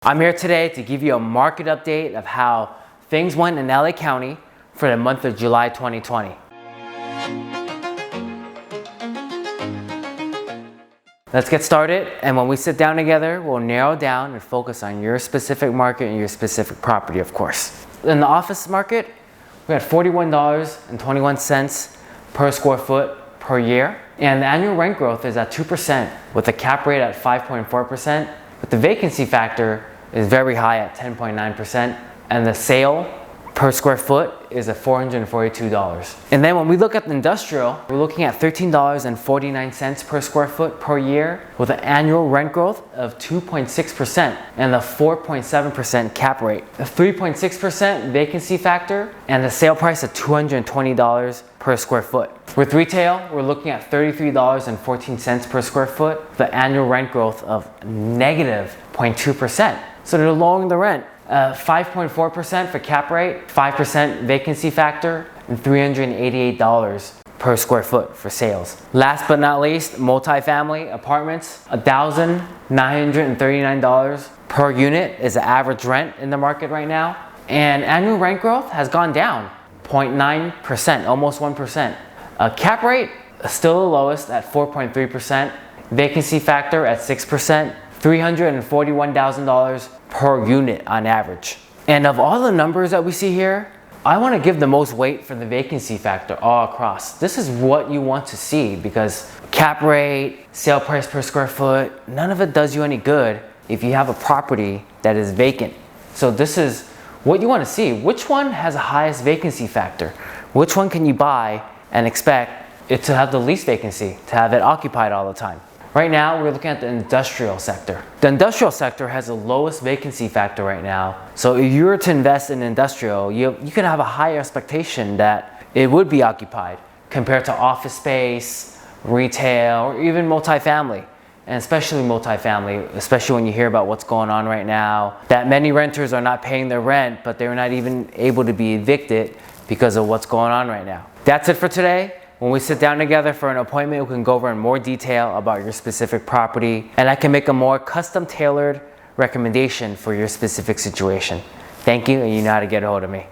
I'm here today to give you a market update of how things went in LA County for the month of July 2020. Let's get started, and when we sit down together, we'll narrow down and focus on your specific market and your specific property, of course. In the office market, we had $41.21 per square foot per year, and the annual rent growth is at 2% with a cap rate at 5.4%, but the vacancy factor is very high at 10.9%, and the sale per square foot is at $442. And then when we look at the industrial, we're looking at $13.49 per square foot per year with an annual rent growth of 2.6% and a 4.7% cap rate. A 3.6% vacancy factor and the sale price of $220 per square foot. With retail, we're looking at $33.14 per square foot, the annual rent growth of negative 0.2%. So they're lowering the rent. 5.4% for cap rate, 5% vacancy factor, and $388 per square foot for sales. Last but not least, multifamily apartments, $1,939 per unit is the average rent in the market right now. And annual rent growth has gone down 0.9%, almost 1%. Cap rate is still the lowest at 4.3%, vacancy factor at 6%, $341,000 per unit on average. And of all the numbers that we see here, I want to give the most weight for the vacancy factor all across. This is what you want to see because cap rate, sale price per square foot, none of it does you any good if you have a property that is vacant. So this is what you want to see. Which one has the highest vacancy factor? Which one can you buy and expect it to have the least vacancy, to have it occupied all the time? Right now, we're looking at the industrial sector. The industrial sector has the lowest vacancy factor right now. So if you were to invest in industrial, you can have a higher expectation that it would be occupied compared to office space, retail, or even multifamily. And especially multifamily, especially when you hear about what's going on right now, that many renters are not paying their rent, but they're not even able to be evicted because of what's going on right now. That's it for today. When we sit down together for an appointment, we can go over in more detail about your specific property, and I can make a more custom tailored recommendation for your specific situation. Thank you, and you know how to get a hold of me.